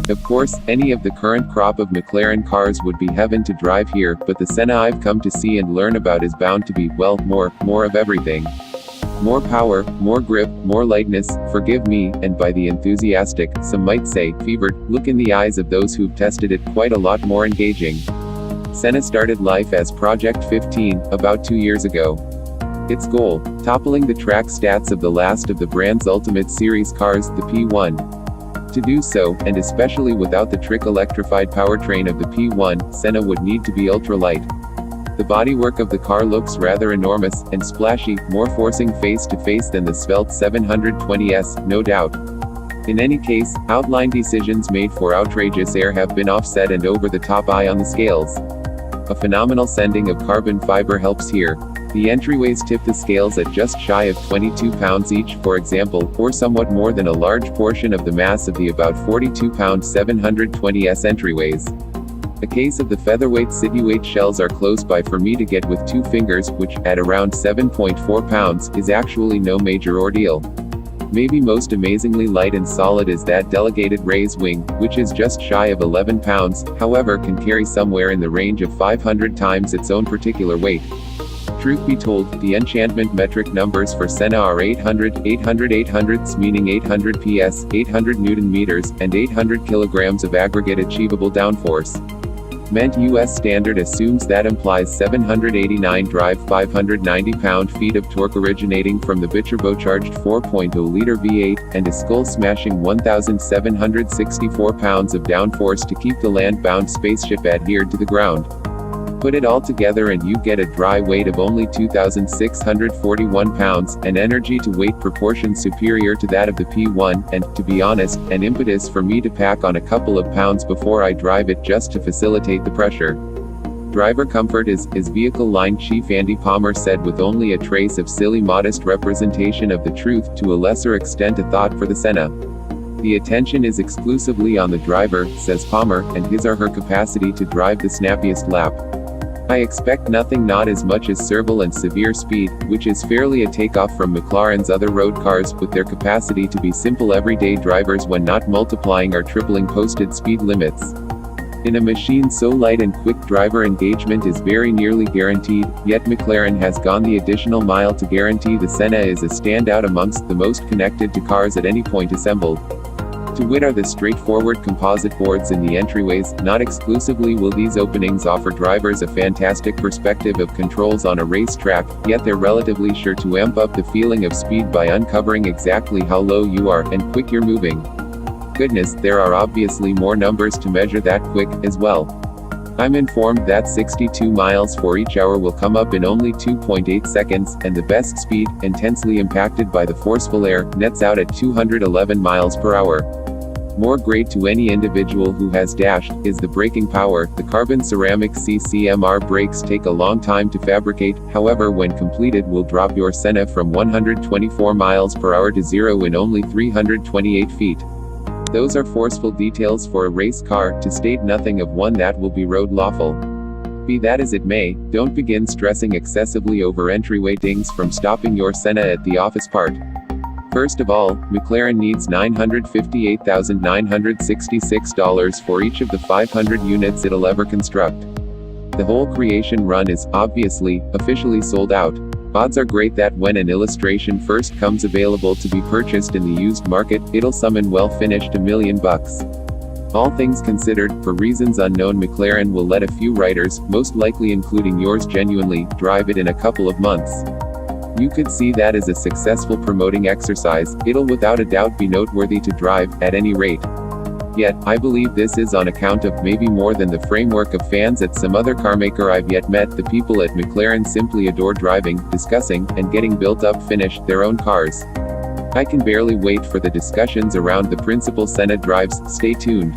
Of course, any of the current crop of McLaren cars would be heaven to drive here, but the Senna I've come to see and learn about is bound to be, well, more of everything. More power, more grip, more lightness, forgive me, and by the enthusiastic, some might say, fevered, look in the eyes of those who've tested it, quite a lot more engaging. Senna started life as Project 15, about 2 years ago. Its goal, toppling the track stats of the last of the brand's Ultimate Series cars, the P1. To do so, and especially without the trick electrified powertrain of the P1, Senna would need to be ultra-light. The bodywork of the car looks rather enormous, and splashy, more forcing face-to-face than the svelte 720S, no doubt. In any case, outline decisions made for outrageous air have been offset and over-the-top eye on the scales. A phenomenal sending of carbon fiber helps here. The entryways tip the scales at just shy of 22 pounds each, for example, or somewhat more than a large portion of the mass of the about 42-pound 720S entryways. A case of the featherweight Situate shells are close by for me to get with 2 fingers, which, at around 7.4 pounds, is actually no major ordeal. Maybe most amazingly light and solid is that delegated raise wing, which is just shy of 11 pounds, however can carry somewhere in the range of 500 times its own particular weight. Truth be told, the enchantment metric numbers for Senna are 800, 800 800ths meaning 800 PS, 800 Newton meters, and 800 kilograms of aggregate achievable downforce. Meant US standard assumes that implies 789 drive 590 pound-feet of torque originating from the biturbocharged 4.0-liter V8, and a skull-smashing 1,764 pounds of downforce to keep the land-bound spaceship adhered to the ground. Put it all together and you get a dry weight of only 2,641 pounds, an energy-to-weight proportion superior to that of the P1, and, to be honest, an impetus for me to pack on a couple of pounds before I drive it just to facilitate the pressure. Driver comfort is vehicle line chief Andy Palmer said, with only a trace of silly modest representation of the truth, to a lesser extent a thought for the Senna. The attention is exclusively on the driver, says Palmer, and his or her capacity to drive the snappiest lap. I expect nothing not as much as serval and severe speed, which is fairly a takeoff from McLaren's other road cars, with their capacity to be simple everyday drivers when not multiplying or tripling posted speed limits. In a machine so light and quick, driver engagement is very nearly guaranteed, yet McLaren has gone the additional mile to guarantee the Senna is a standout amongst the most connected to cars at any point assembled. To wit are the straightforward composite boards in the entryways. Not exclusively will these openings offer drivers a fantastic perspective of controls on a racetrack, yet they're relatively sure to amp up the feeling of speed by uncovering exactly how low you are, and quick you're moving. Goodness, there are obviously more numbers to measure that quick, as well. I'm informed that 62 miles for each hour will come up in only 2.8 seconds, and the best speed, intensely impacted by the forceful air, nets out at 211 miles per hour. More great to any individual who has dashed, is the braking power. The carbon ceramic CCMR brakes take a long time to fabricate, however when completed will drop your Senna from 124 miles per hour to 0 in only 328 feet. Those are forceful details for a race car, to state nothing of one that will be road lawful. Be that as it may, don't begin stressing excessively over entryway dings from stopping your Senna at the office part. First of all, McLaren needs $958,966 for each of the 500 units it'll ever construct. The whole creation run is, obviously, officially sold out. Odds are great that when an illustration first comes available to be purchased in the used market, it'll summon well finished $1 million. All things considered, for reasons unknown, McLaren will let a few writers, most likely including yours genuinely, drive it in a couple of months. You could see that as a successful promoting exercise. It'll without a doubt be noteworthy to drive, at any rate. Yet, I believe this is on account of maybe more than the framework of fans at some other carmaker I've yet met. The people at McLaren simply adore driving, discussing, and getting built up finished their own cars. I can barely wait for the discussions around the principal Senna drives. Stay tuned.